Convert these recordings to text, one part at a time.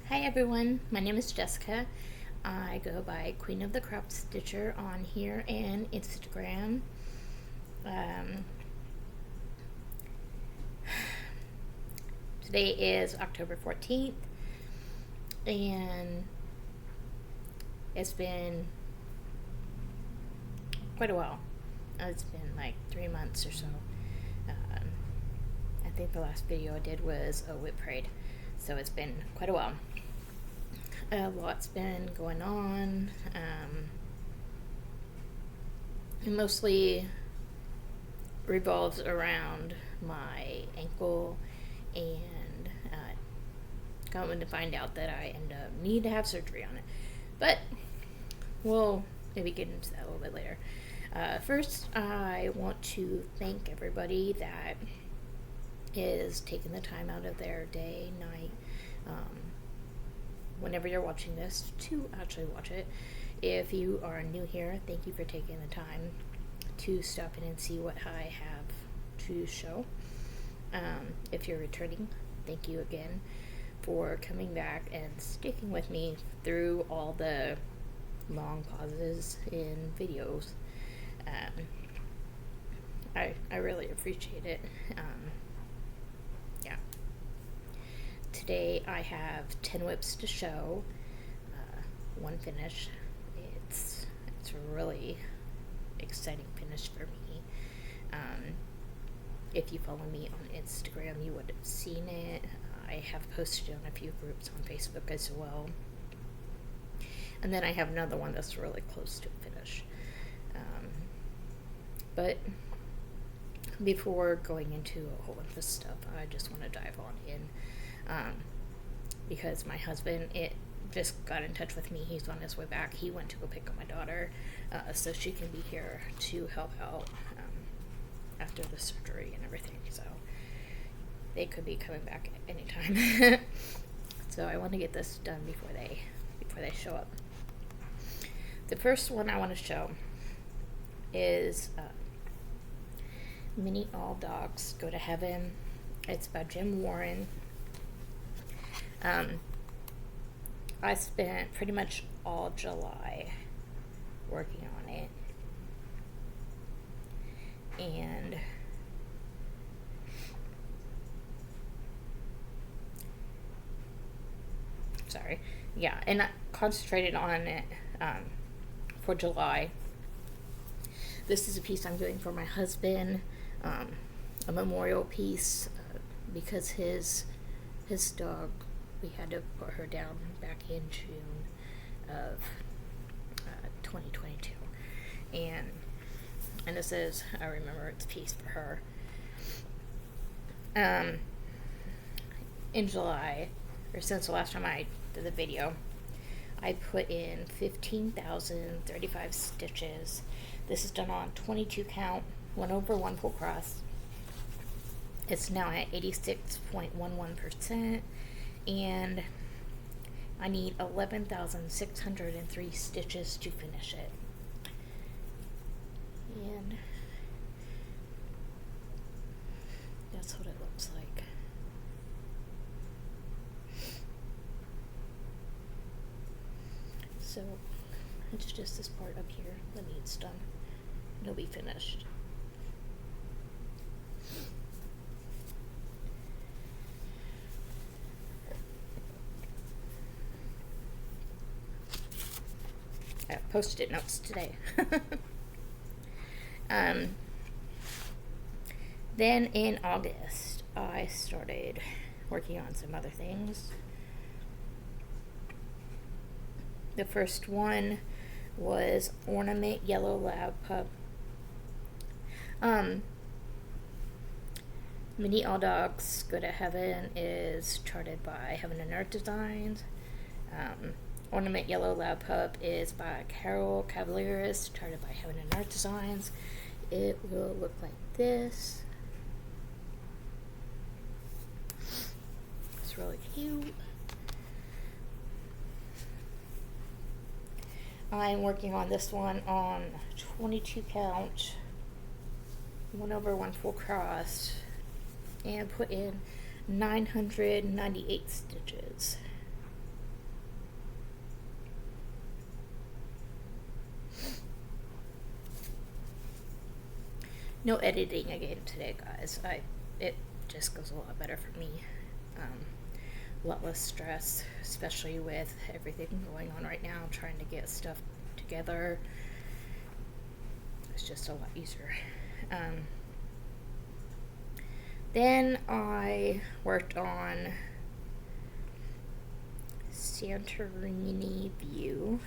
Hi everyone, my name is Jessica. I go by Queen of the Crop-Stitcher on here and Instagram. Today is October 14th and it's been quite a while. It's been like 3 months or so. I think the last video I did was a whip parade, so it's been quite a while. A lot's been going on. It mostly revolves around my ankle, and coming to find out that I end up need to have surgery on it. But we'll maybe get into that a little bit later. First, I want to thank everybody that is taking the time out of their day, night, whenever you're watching this, to actually watch it. If you are new here, thank you for taking the time to stop in and see what I have to show. If you're returning, thank you again for coming back and sticking with me through all the long pauses in videos. I really appreciate it. Yeah. Today I have 10 whips to show, one finish. It's a really exciting finish for me. If you follow me on Instagram, you would have seen it. I have posted on a few groups on Facebook as well. And then I have another one that's really close to a finish. But before going into a whole bunch of stuff, I just want to dive on in. Because my husband, just got in touch with me. He's on his way back. He went to go pick up my daughter so she can be here to help out after the surgery and everything. So they could be coming back at any time. So I want to get this done before they show up. The first one I want to show is Many All Dogs Go to Heaven. It's by Jim Warren. I spent pretty much all July working on it, and and I concentrated on it for July. This is a piece I'm doing for my husband, a memorial piece, because his dog, we had to put her down back in June of 2022, and this is a remembrance piece for her. In July, or since the last time I did the video, I put in 15,035 stitches. This is done on 22 count, 1/1 full cross. It's now at 86.11%, and I need 11,603 stitches to finish it. And that's what it looks like. So it's just this part up here that needs done. It'll be finished. I have Post-it notes today. Then in August, I started working on some other things. The first one was Ornament Yellow Lab Pup. Many All Dogs Go to Heaven is charted by Heaven and Earth Designs. Ornament Yellow Lab Pup is by Carol Cavalieris, charted by Heaven and Earth Designs. It will look like this. It's really cute. I'm working on this one on 22 count, 1/1 full cross, and put in 998 stitches. No editing again today, guys. It just goes a lot better for me. A lot less stress, especially with everything going on right now, trying to get stuff together. It's just a lot easier. Then I worked on Santorini View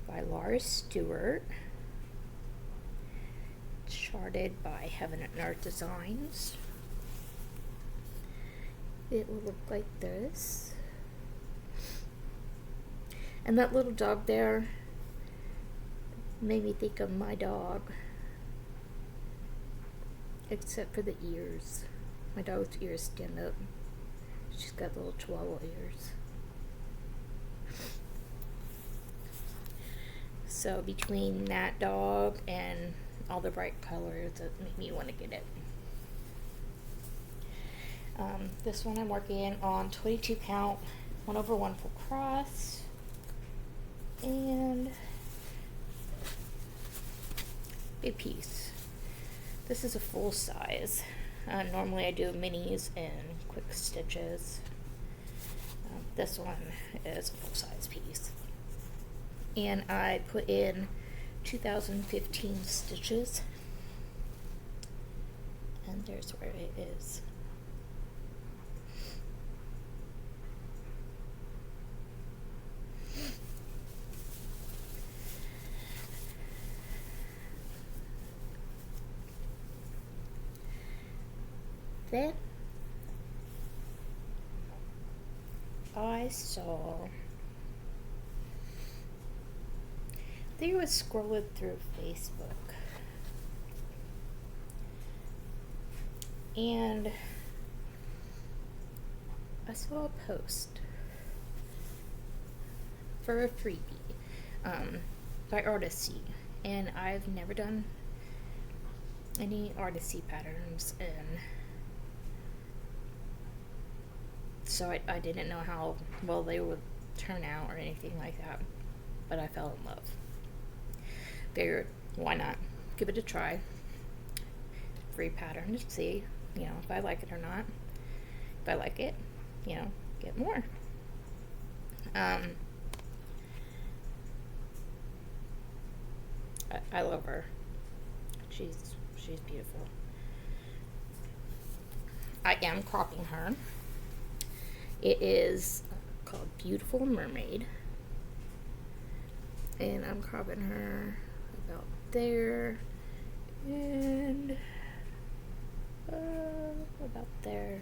by Laura Stewart, charted by Heaven and Earth Designs. It will look like this. And that little dog there made me think of my dog, except for the ears. My dog's ears stand up. She's got little chihuahua ears. So between that dog and all the bright colors, that made me want to get it. This one I'm working on 22 count, 1/1 full cross, and a piece. This is a full size. Normally I do minis and quick stitches. This one is a full size piece. And I put in 2015 stitches. And there's where it is. Then I saw, I think I was scrolling through Facebook, and I saw a post for a freebie by Artisy, and I've never done any Artisy patterns, and so I didn't know how well they would turn out or anything like that, but I fell in love. Figured, why not? Give it a try. Free pattern to see, if I like it or not. If I like it, get more. I love her. She's beautiful. I am cropping her. It is called Beautiful Mermaid, and I'm cropping her about there and about there.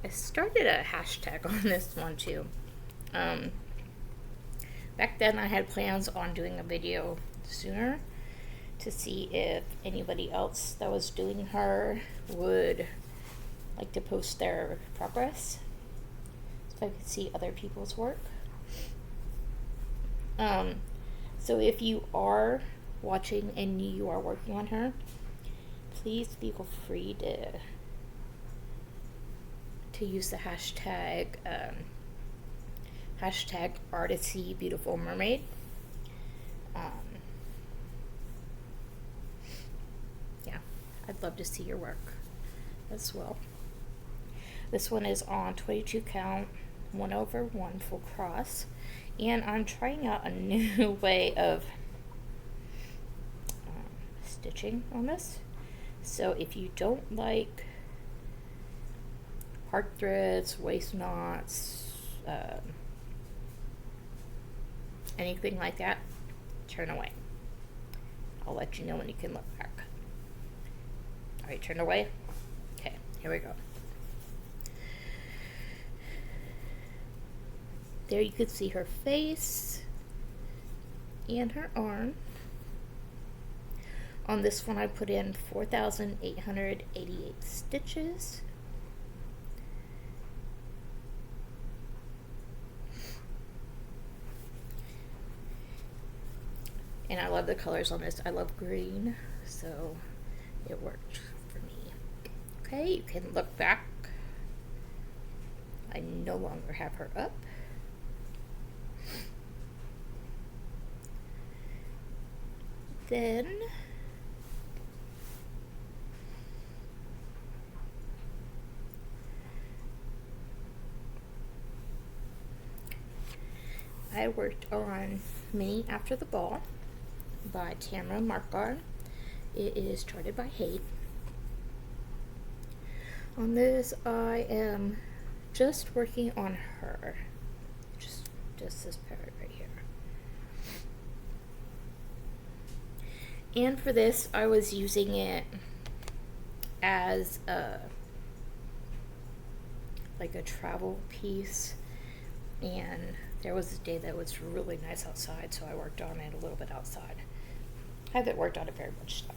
I started a hashtag on this one too. Back then I had plans on doing a video sooner to see if anybody else that was doing her would like to post their progress, so I could see other people's work. So if you are watching and you are working on her, please feel free to use the hashtag hashtag Artisy Beautiful Mermaid. Yeah, I'd love to see your work as well. This one is on 22 count, 1/1 full cross, and I'm trying out a new way of stitching on this. So if you don't like heart threads, waist knots, anything like that, turn away. I'll let you know when you can look back. Alright, turn away. Okay, here we go. There you could see her face and her arm. On this one I put in 4,888 stitches. And I love the colors on this. I love green, so it worked for me. Okay, you can look back. I no longer have her up. Then I worked on Mini After the Ball by Tamara Markar. It is charted by Hate. On this, I am just working on her. Just this part right here. And for this, I was using it as like a travel piece, and there was a day that was really nice outside, so I worked on it a little bit outside. I haven't worked on it very much though.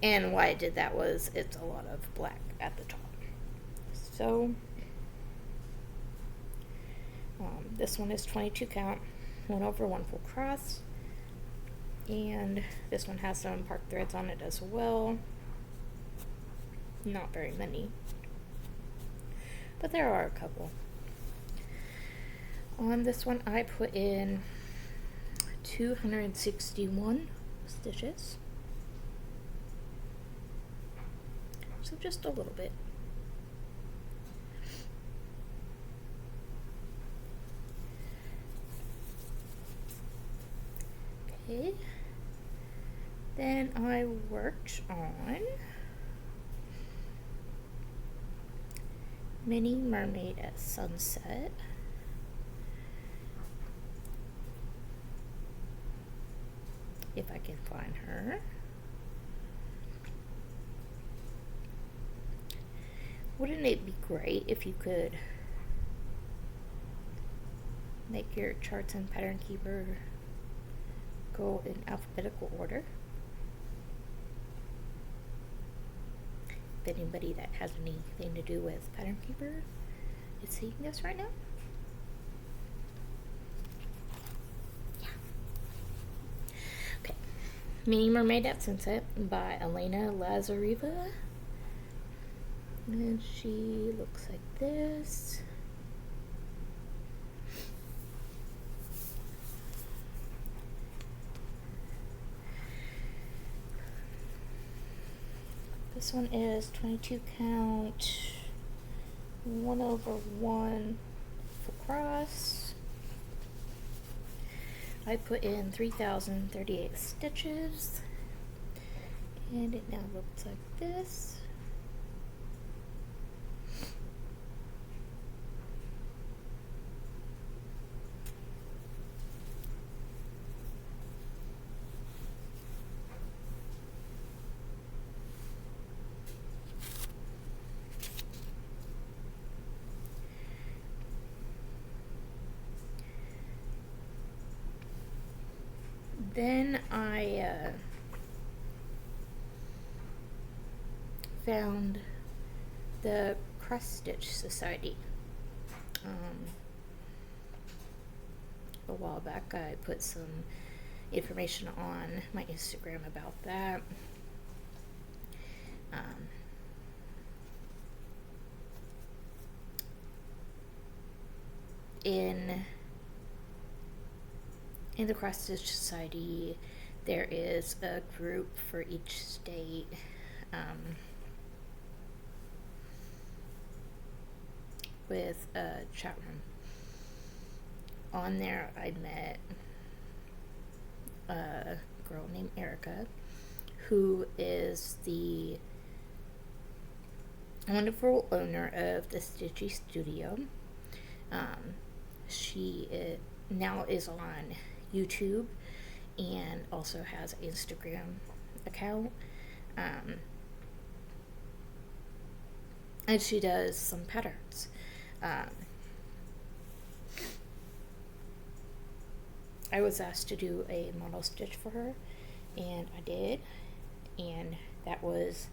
And why I did that was it's a lot of black at the top. So this one is 22 count, 1 over 1 full cross, and this one has some park threads on it as well. Not very many, but there are a couple. On this one I put in 261 stitches, so just a little bit. Okay, then I worked on Mini Mermaid at Sunset. If I can find her. Wouldn't it be great if you could make your charts and pattern keeper go in alphabetical order? If anybody that has anything to do with pattern keeper is seeing this right now. Mini Mermaid at Sunset by Elena Lazareva. And she looks like this. This one is 22 count, 1 over 1 full cross. I put in 3,038 stitches, and it now looks like this. Then I found the Cross Stitch Society. A while back I put some information on my Instagram about that. In the Cross Stitch Society, there is a group for each state. With a chat room. On there, I met a girl named Erica, who is the wonderful owner of the Stitchy Studio. She now is on YouTube and also has an Instagram account. And she does some patterns. I was asked to do a model stitch for her, and I did, and that was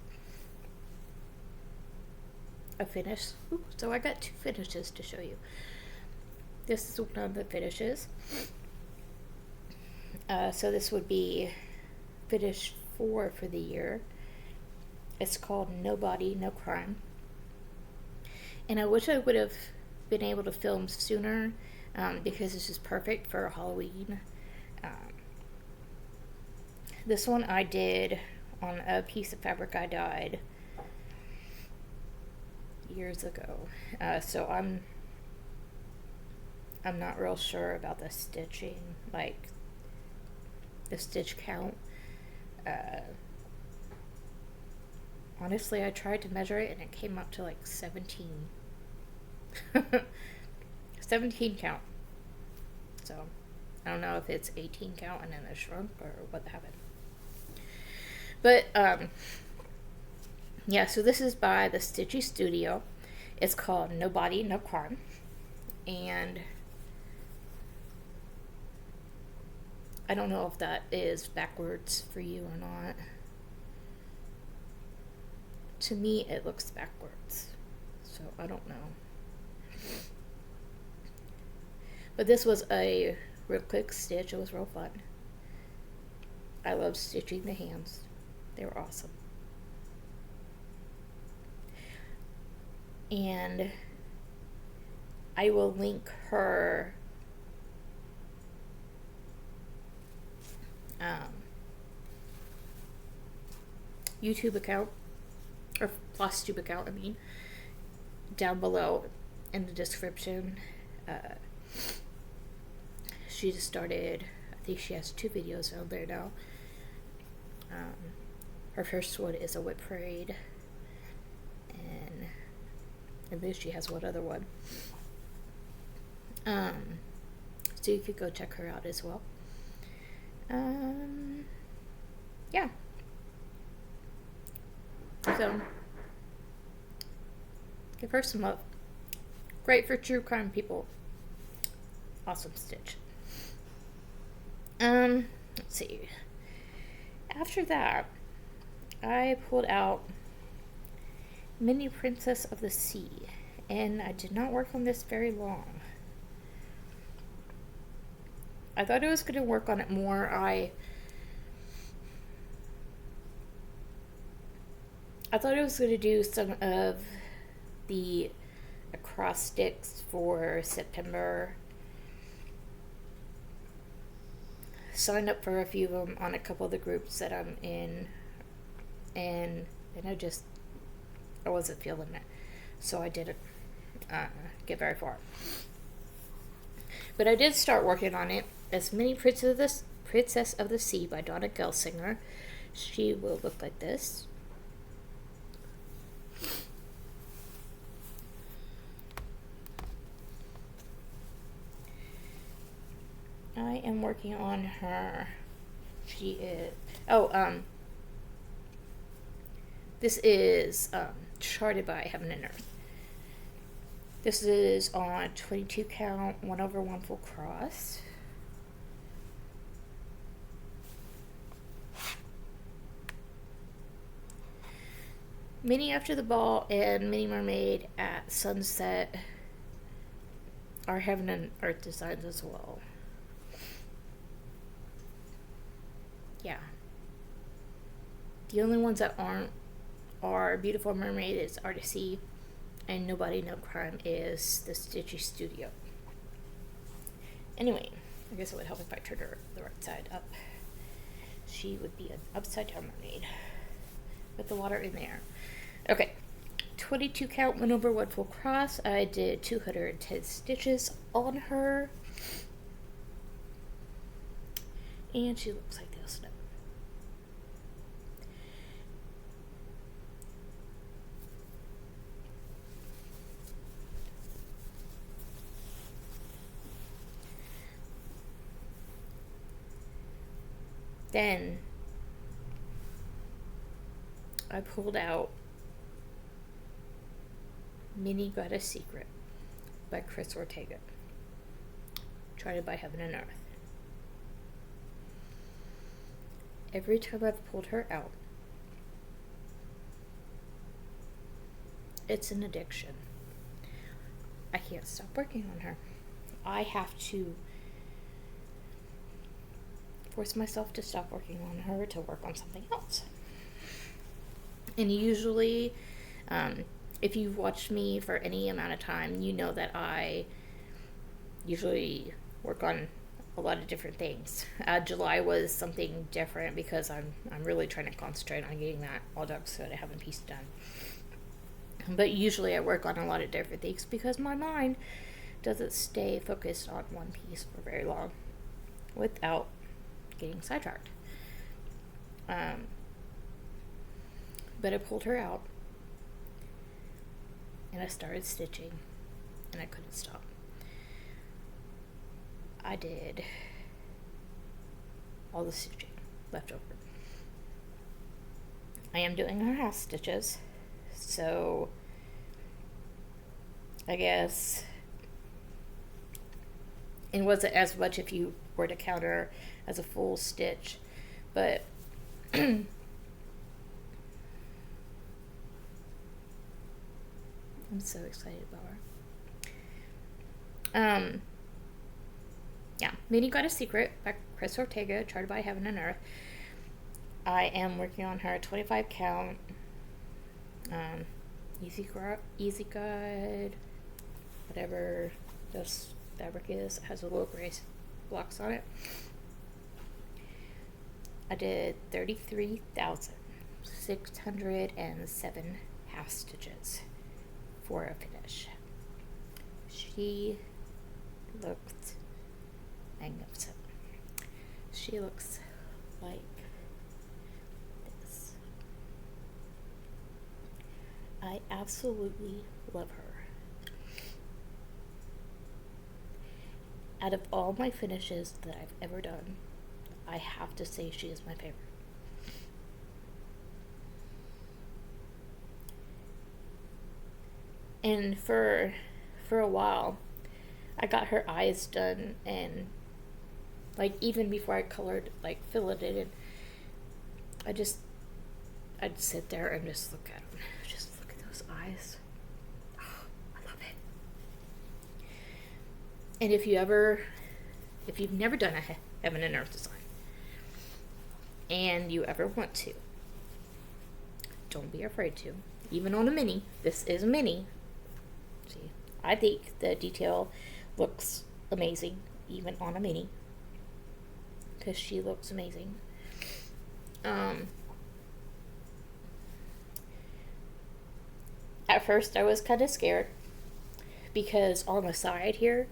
a finish. Ooh, so I got 2 finishes to show you. This is one of the finishes. So this would be finish 4 for the year. It's called No Body, No Crime. And I wish I would have been able to film sooner, because this is perfect for Halloween. This one I did on a piece of fabric I dyed years ago. So I'm not real sure about the stitching, like the stitch count. Honestly, I tried to measure it and it came up to like 17. 17 count. So I don't know if it's 18 count and then it shrunk or what happened. But yeah, so this is by the Stitchy Studio. It's called No Body, No Crime. And I don't know if that is backwards for you or not. To me, it looks backwards. So I don't know. But this was a real quick stitch. It was real fun. I love stitching the hands. They were awesome. And I will link her YouTube account, or Flosstube account, down below in the description. She just started, I think she has 2 videos out there now. Her first one is a whip parade, and then she has one other one. So you could go check her out as well. Yeah. So give her some love. Great for true crime people. Awesome stitch. Let's see. After that, I pulled out Mini Princess of the Sea, and I did not work on this very long. I thought I was going to work on it more. I thought I was going to do some of the acrostics for September. Signed up for a few of them on a couple of the groups that I'm in, and I wasn't feeling it, so I didn't get very far. But I did start working on it. As Mini Princess of the Sea by Donna Gelsinger. She will look like this. I am working on her. She is... this is Charted by Heaven and Earth. This is on 22 count, 1/1 full cross. Mini After the Ball and Mini Mermaid at Sunset are Heaven and Earth designs as well. Yeah. The only ones that aren't are Beautiful Mermaid is Artisy, and Nobody No Crime is the Stitchy Studio. Anyway, I guess it would help if I turned her the right side up. She would be an upside down mermaid with the water in there. Okay, 22 count, 1/1 full cross. I did 210 stitches on her, and she looks like this now. Then I pulled out Minnie Got a Secret by Chris Ortega, Charted by Heaven and Earth. Every time I've pulled her out, it's an addiction. I can't stop working on her. I have to force myself to stop working on her to work on something else. And usually, if you've watched me for any amount of time, you know that I usually work on a lot of different things. July was something different because I'm really trying to concentrate on getting that all done so that I have a piece done. But usually I work on a lot of different things because my mind doesn't stay focused on one piece for very long without getting sidetracked. But I pulled her out and I started stitching and I couldn't stop. I did all the stitching left over. I am doing her half stitches, so I guess it wasn't as much if you were to count her as a full stitch, but I'm so excited about her. Yeah, Minnie Got a Secret by Chris Ortega, charted by Heaven and Earth. I am working on her 25 count, easy guide, whatever this fabric is. It has a little gray blocks on it. I did 33,607 half stitches for a finish. She looked magnificent. She looks like this. I absolutely love her. Out of all my finishes that I've ever done, I have to say she is my favorite. And for a while, I got her eyes done, and like even before I colored, like filleted it, I'd sit there and just look at them. Just look at those eyes. Oh, I love it. And if you've never done a Heaven and Earth design, and you ever want to, don't be afraid to. Even on a mini, this is a mini. See, I think the detail looks amazing, even on a mini, because she looks amazing. At first I was kind of scared because on the side here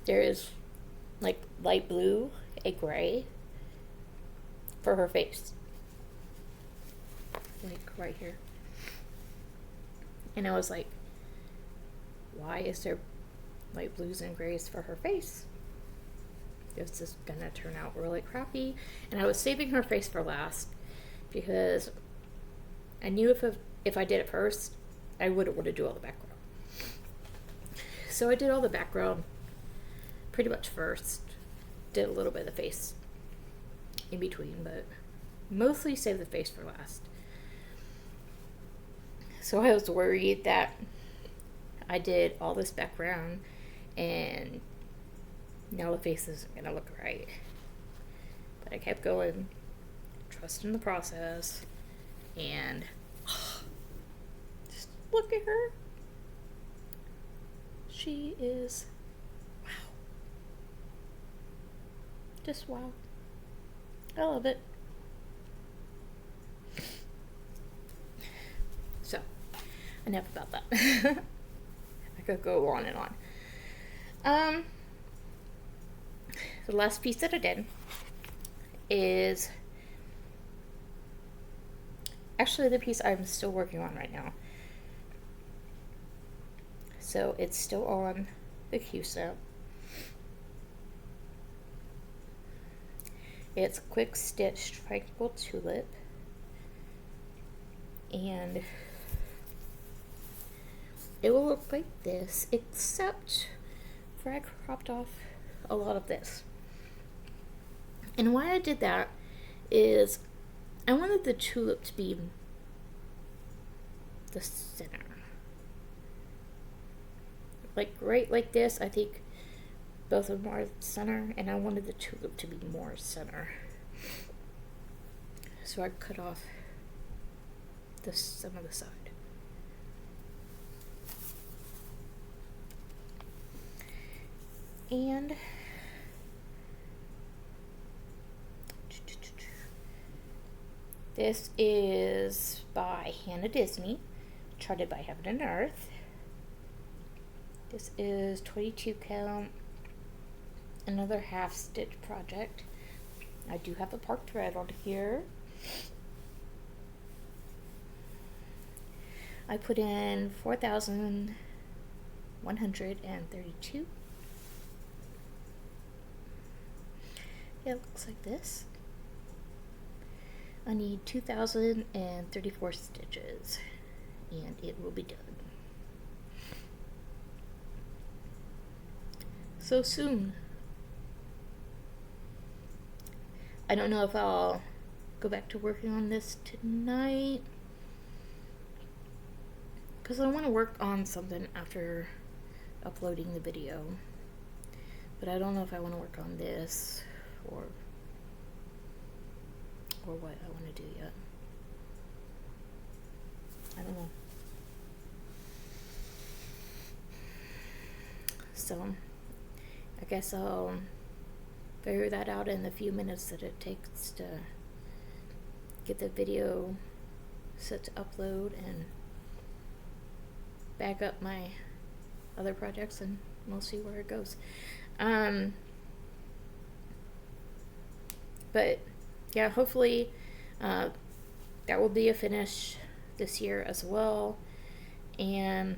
there is like light blue, a gray for her face, like right here, and I was like, why is there light blues and grays for her face? This is gonna turn out really crappy. And I was saving her face for last because I knew if I did it first, I wouldn't want to do all the background. So I did all the background pretty much first. Did a little bit of the face in between, but mostly saved the face for last. So I was worried that I did all this background and now the face isn't gonna look right. But I kept going, trusting the process, and just look at her. She is wow. Just wow. I love it. So, enough about that. I could go on and on. The last piece that I did is actually the piece I'm still working on right now. So it's still on the Q-Snap. It's Quick Stitch Tranquil Tulip, and it will look like this, except for I cropped off a lot of this. And why I did that is I wanted the tulip to be the center. Like right like this, I think both of them are center, and I wanted the tulip to be more center. So I cut off some of the side. And This is by Hannah Disney, charted by Heaven and Earth. This is 22 count, another half stitch project. I do have a part thread on here. I put in 4,132. It looks like this. I need 2,034 stitches and it will be done. So soon. I don't know if I'll go back to working on this tonight, because I want to work on something after uploading the video, but I don't know if I want to work on this or what I want to do yet. I don't know. So I guess I'll figure that out in the few minutes that it takes to get the video set to upload and back up my other projects, and we'll see where it goes. But yeah, hopefully that will be a finish this year as well. And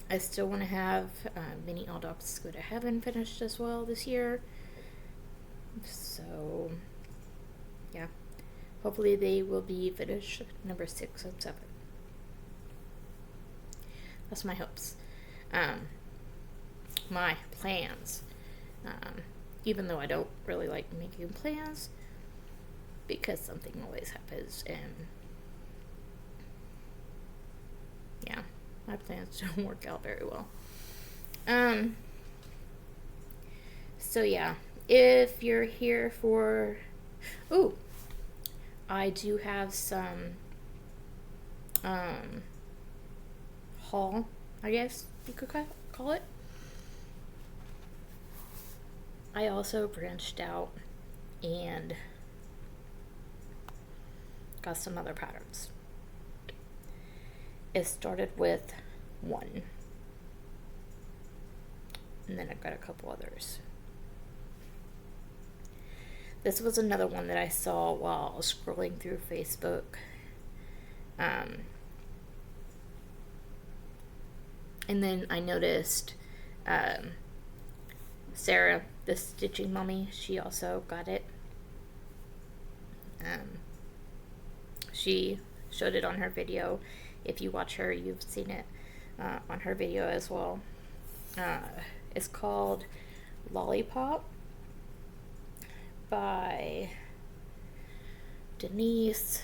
I still want to have Mini All Dogs Go to Heaven finished as well this year. So yeah, hopefully they will be finished number 6 and 7. That's my hopes. My plans. Even though I don't really like making plans, because something always happens, and yeah, my plans don't work out very well. So yeah, if you're here for, I do have some haul, I guess you could call it. I also branched out and got some other patterns. It started with one, and then I got a couple others. This was another one that I saw while scrolling through Facebook. And then I noticed Sarah, the Stitching Mommy, she also got it. She showed it on her video. If you watch her, you've seen it on her video as well. It's called Lollipop by Denise.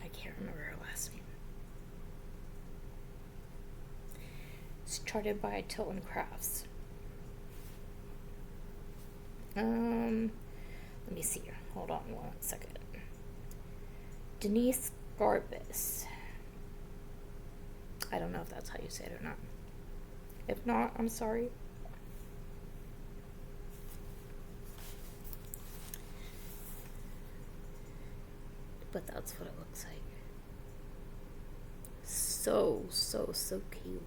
I can't remember her last name. It's charted by Tilton Crafts. Let me see here. Hold on 1 second. Denise Garbus. I don't know if that's how you say it or not. If not, I'm sorry. But that's what it looks like. So cute.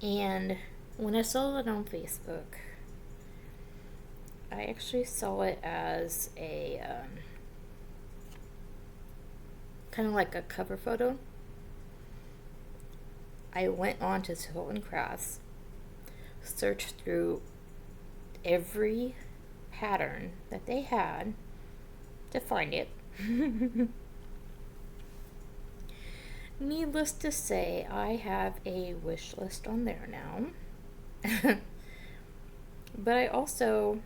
And when I saw it on Facebook, I actually saw it as a kind of like a cover photo. I went on to Tilton Crafts, searched through every pattern that they had to find it. Needless to say, I have a wish list on there now. But I also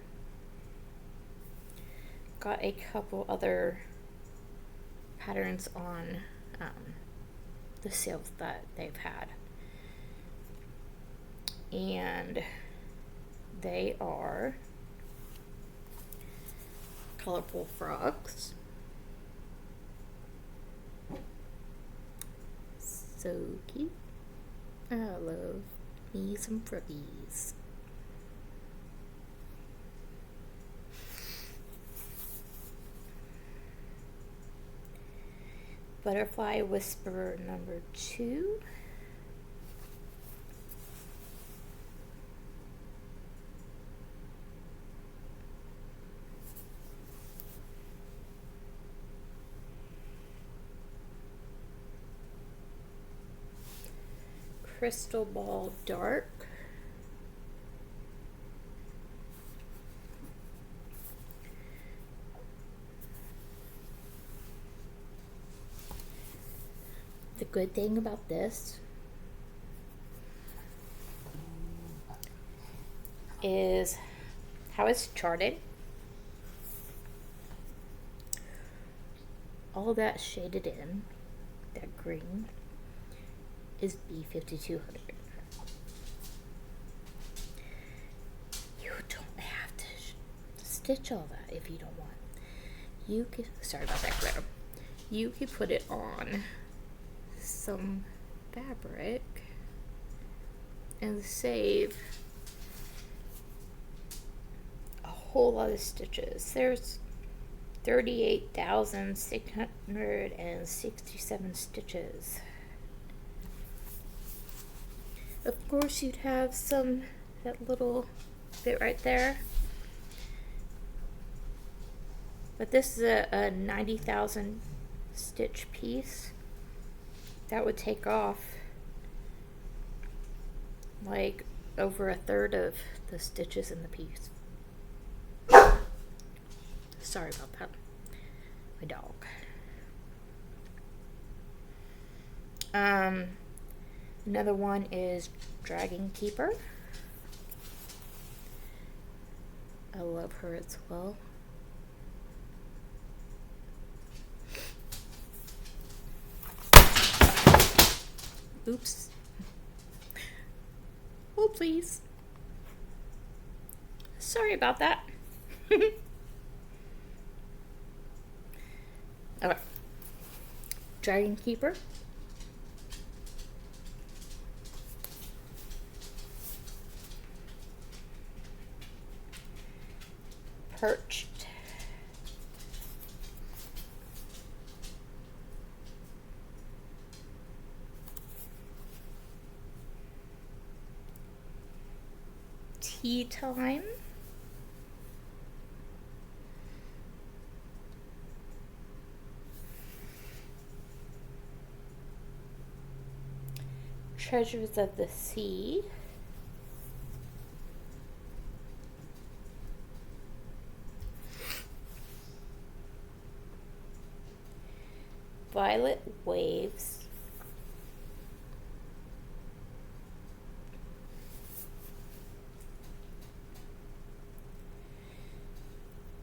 got a couple other patterns on the sales that they've had. And they are colorful frogs, So cute. I love me some froggies. Butterfly Whisperer number 2. Crystal Ball Dark. The good thing about this is how it's charted. All that shaded in, that green, is B5200. You don't have to stitch all that if you don't want. You could, sorry about that glare. You could put it on some fabric and save a whole lot of stitches. There's 38,667 stitches. Of course, you'd have that little bit right there. But this is a 90,000 stitch piece. That would take off like over a third of the stitches in the piece. Sorry about that. My dog. Another one is Dragon Keeper. I love her as well. Oops. Oh, please. Sorry about that. Okay. Dragon Keeper. Perched. Tea Time. Treasures of the Sea. Violet Waves.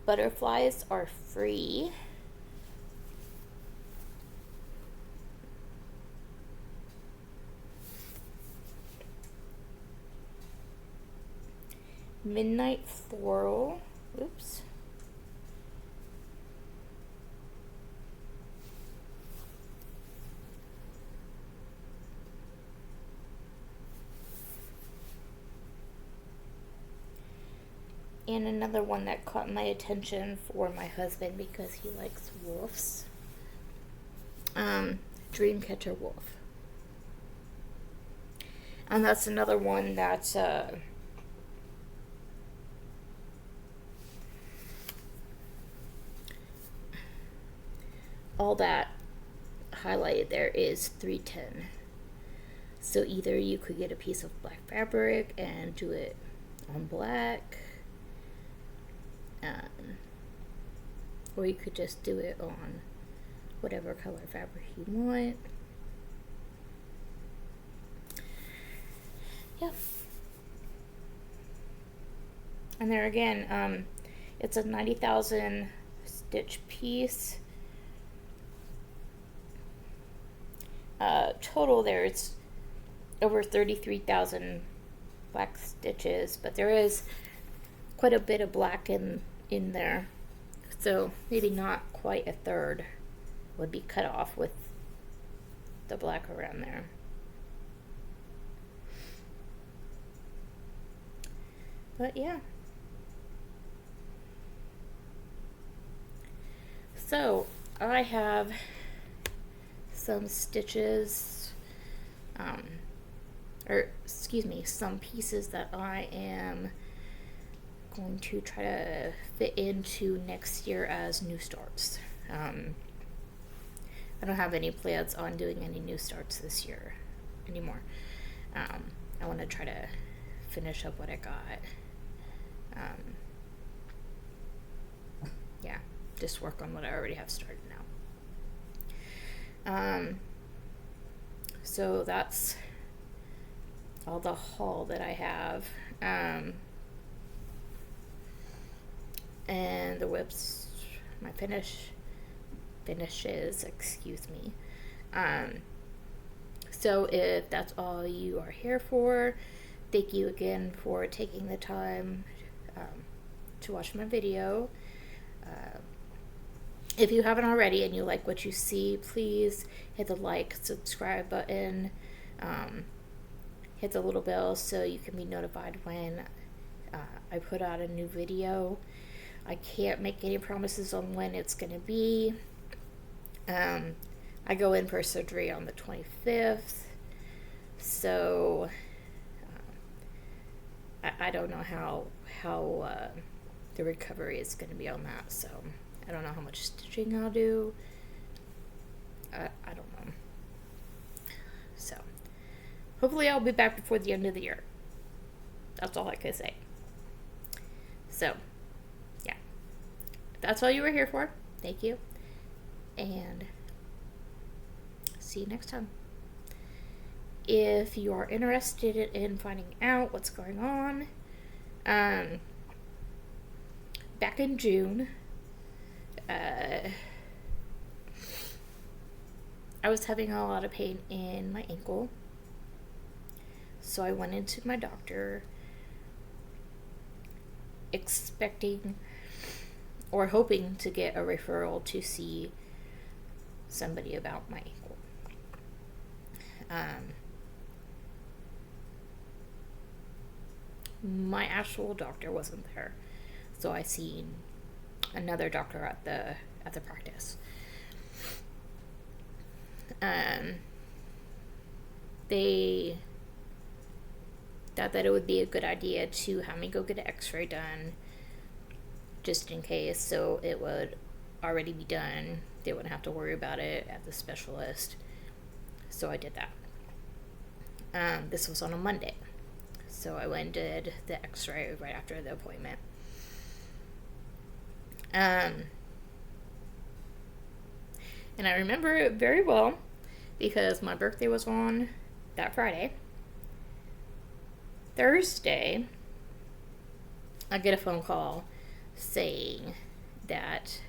Butterflies Are Free. Midnight Floral. Oops. And another one that caught my attention for my husband because he likes wolves. Dreamcatcher Wolf. And that's another one that's all that highlighted there is 310. So either you could get a piece of black fabric and do it on black, or you could just do it on whatever color fabric you want. Yeah. And there again, it's a 90,000 stitch piece. Total there it's over 33,000 black stitches, but there is quite a bit of black in there, so maybe not quite a third would be cut off with the black around there. But yeah. So I have some stitches, some pieces that I am going to try to fit into next year as new starts. I don't have any plans on doing any new starts this year anymore. I want to try to finish up what I got. Yeah, just work on what I already have started now. So that's all the haul that I have. And the whips, my finishes, excuse me. So if that's all you are here for, thank you again for taking the time to watch my video. If you haven't already and you like what you see, please hit the like, subscribe button, hit the little bell so you can be notified when I put out a new video. I can't make any promises on when it's going to be. I go in for surgery on the 25th, so I don't know how the recovery is going to be on that, so I don't know how much stitching I'll do. I don't know. So hopefully I'll be back before the end of the year. That's all I can say. So yeah, if that's all you were here for, thank you, and see you next time. If you are interested in finding out what's going on, back in June, I was having a lot of pain in my ankle, so I went into my doctor expecting or hoping to get a referral to see somebody about my ankle. My actual doctor wasn't there, so I seen another doctor at the practice. They thought that it would be a good idea to have me go get an x-ray done just in case, so it would already be done. They wouldn't have to worry about it at the specialist. So I did that. This was on a Monday. So I went and did the x-ray right after the appointment. And I remember it very well because my birthday was on that Friday. Thursday, I get a phone call saying that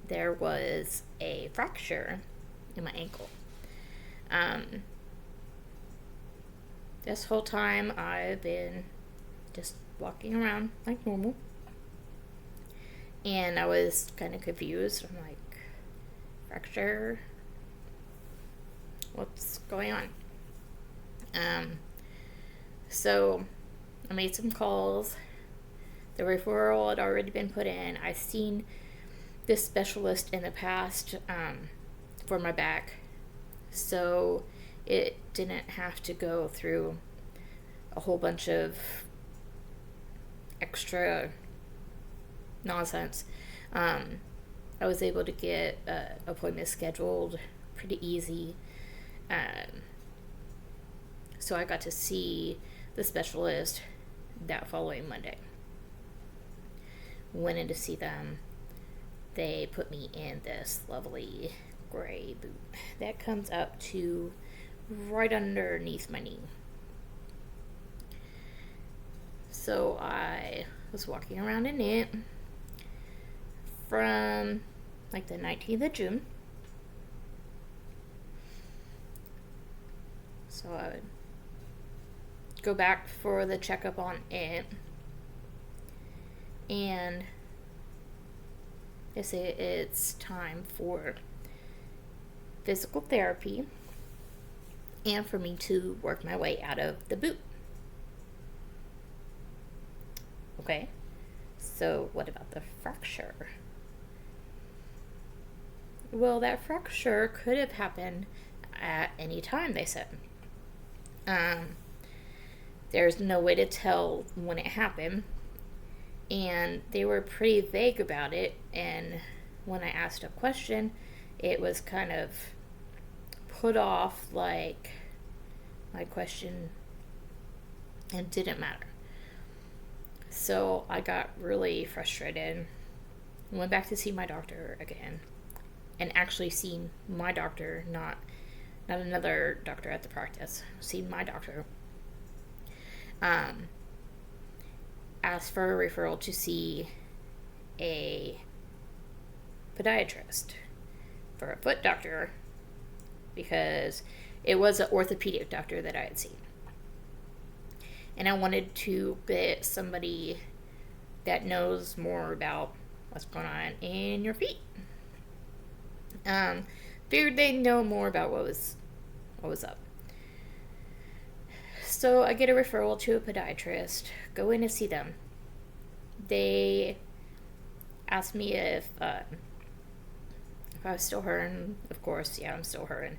there was a fracture in my ankle. This whole time I've been just walking around like normal, and I was kind of confused. I'm like, fracture? What's going on? So I made some calls. The referral had already been put in. I've seen this specialist in the past for my back, so it didn't have to go through a whole bunch of extra nonsense. I was able to get an appointment scheduled pretty easy. So I got to see the specialist that following Monday. Went in to see them. They put me in this lovely gray boot that comes up to right underneath my knee. So I was walking around in it from like the 19th of June. So I would go back for the checkup on it, and they say it's time for physical therapy and for me to work my way out of the boot. Okay, so what about the fracture? Well, that fracture could have happened at any time, they said. There's no way to tell when it happened, and they were pretty vague about it, and when I asked a question, it was kind of put off like my question and didn't matter. So I got really frustrated, went back to see my doctor again, and actually seen my doctor, not another doctor at the practice, seen my doctor. Asked for a referral to see a podiatrist for a foot doctor because it was an orthopedic doctor that I had seen. And I wanted to get somebody that knows more about what's going on in your feet. Figured they'd know more about what was up. So I get a referral to a podiatrist, go in to see them. They asked me if I was still hurting. Of course, yeah, I'm still hurting.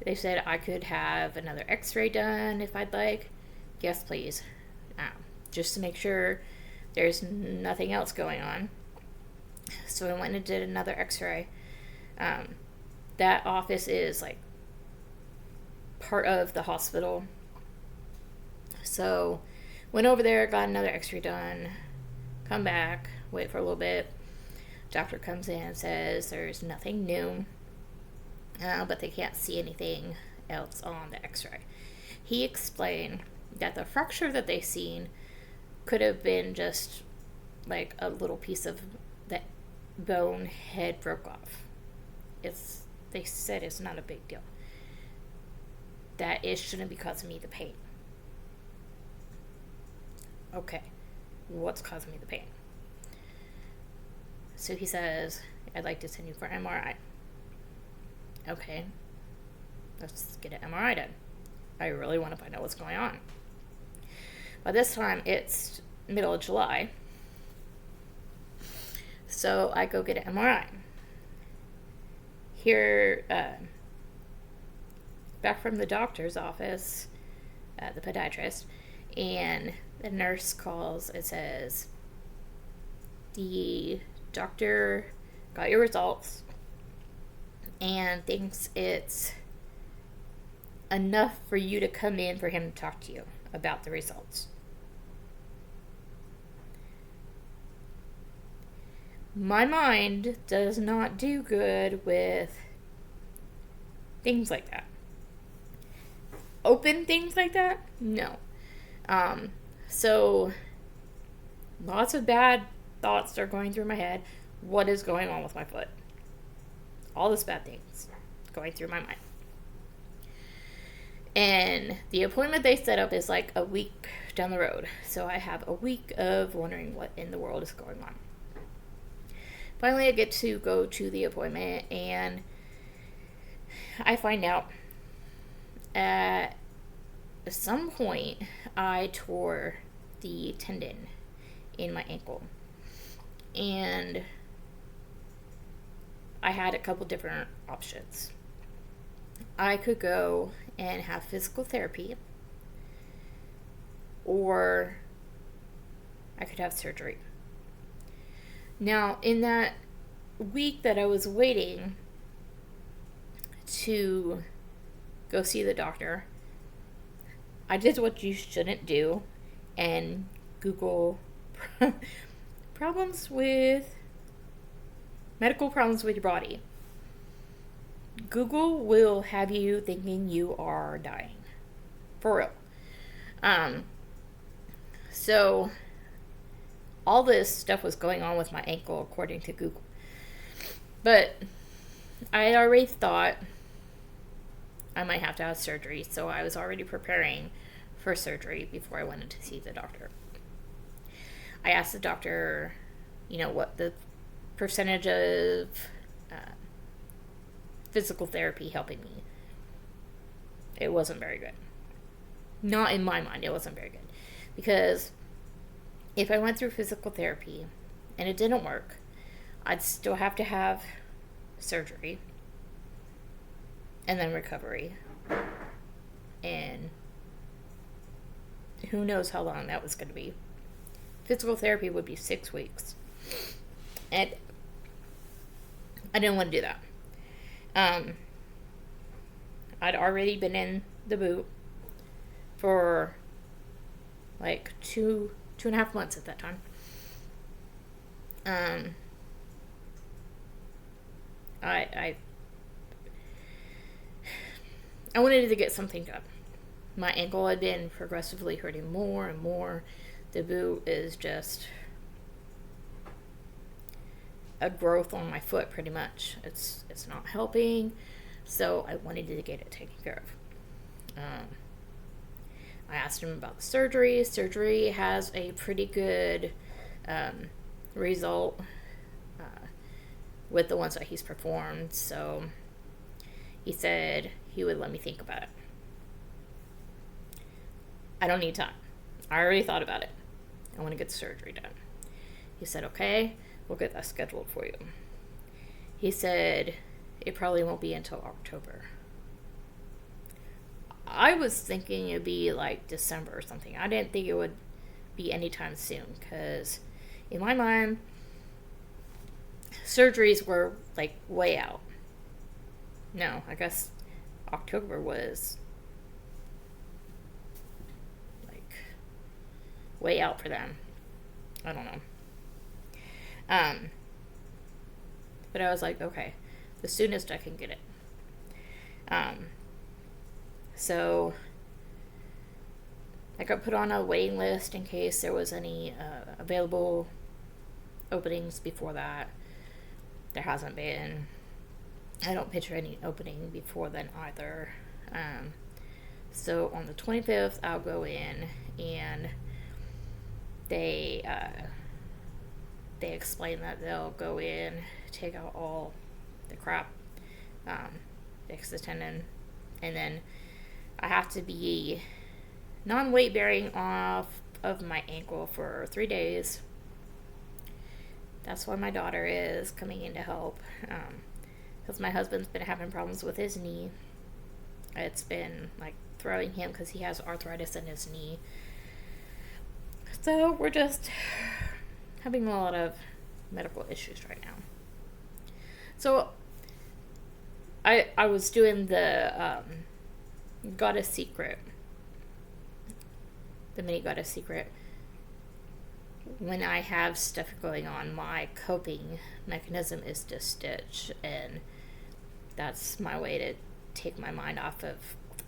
They said I could have another x-ray done if I'd like. Yes, please. Just to make sure there's nothing else going on. So I went and did another x-ray. That office is like part of the hospital. So went over there, got another x-ray done, come back, wait for a little bit. Doctor comes in and says there's nothing new, but they can't see anything else on the x-ray. He explained that the fracture that they seen could have been just like a little piece of that bone head broke off. They said it's not a big deal. That it shouldn't be causing me the pain. Okay, what's causing me the pain? So he says, I'd like to send you for MRI. Okay, let's get an MRI done. I really want to find out what's going on. By this time, it's middle of July. So I go get an MRI. Here, back from the doctor's office, the podiatrist, and the nurse calls and says, the doctor got your results and thinks it's enough for you to come in for him to talk to you about the results. My mind does not do good with things like that. Open things like that? No. So lots of bad thoughts are going through my head. What is going on with my foot? All these bad things going through my mind. And the appointment they set up is like a week down the road. So I have a week of wondering what in the world is going on. Finally, I get to go to the appointment, and I find out at some point I tore the tendon in my ankle. And I had a couple different options. I could go and have physical therapy, or I could have surgery. Now, in that week that I was waiting to go see the doctor, I did what you shouldn't do and Google medical problems with your body. Google will have you thinking you are dying. For real. So all this stuff was going on with my ankle according to Google. But I had already thought I might have to have surgery, so I was already preparing for surgery before I went in to see the doctor. I asked the doctor, what the percentage of physical therapy helping me. It wasn't very good. Not in my mind, it wasn't very good. Because if I went through physical therapy and it didn't work, I'd still have to have surgery and then recovery. And who knows how long that was going to be. Physical therapy would be 6 weeks. And I didn't want to do that. I'd already been in the boot for like two and a half months at that time. I wanted to get something done. My ankle had been progressively hurting more and more. The boot is just a growth on my foot, pretty much. It's not helping, so I wanted to get it taken care of. I asked him about the surgery. Surgery has a pretty good result with the ones that he's performed, so he said he would let me think about it. I don't need time. I already thought about it. I want to get the surgery done. He said, okay, we'll get that scheduled for you. He said it probably won't be until October. I was thinking it'd be like December or something. I didn't think it would be anytime soon, because in my mind, surgeries were like way out. No, I guess October was like way out for them. I don't know. But I was like, okay, the soonest I can get it. So I got put on a waiting list in case there was any available openings before that. There hasn't been. I don't picture any opening before then either. So on the 25th, I'll go in, and they explain that they'll go in, take out all the crap, fix the tendon, and then I have to be non-weight bearing off of my ankle for 3 days. That's why my daughter is coming in to help, because my husband's been having problems with his knee. It's been like throwing him because he has arthritis in his knee. So we're just having a lot of medical issues right now. So I was doing the Goddess Secret, the mini Goddess Secret. When I have stuff going on, my coping mechanism is to stitch, and that's my way to take my mind off of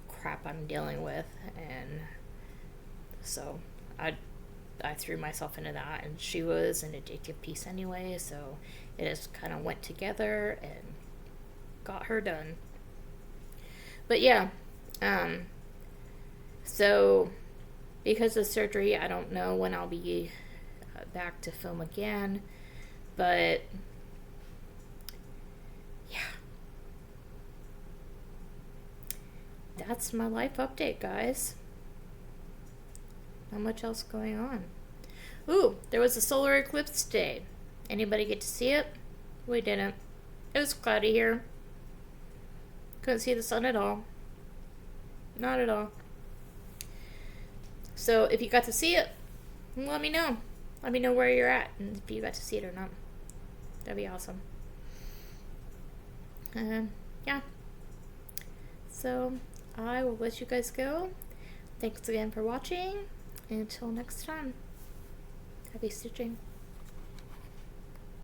crap I'm dealing with. And so I threw myself into that, and she was an addictive piece anyway, so it just kind of went together and got her done. But yeah, so because of surgery, I don't know when I'll be back to film again, but yeah, that's my life update, guys. Not much else going on. Ooh, there was a solar eclipse today. Anybody get to see it? We didn't. It was cloudy here. Couldn't see the sun at all. Not at all. So if you got to see it, let me know. Let me know where you're at and if you got to see it or not. That'd be awesome. Yeah. So I will let you guys go. Thanks again for watching. Until next time. Happy stitching.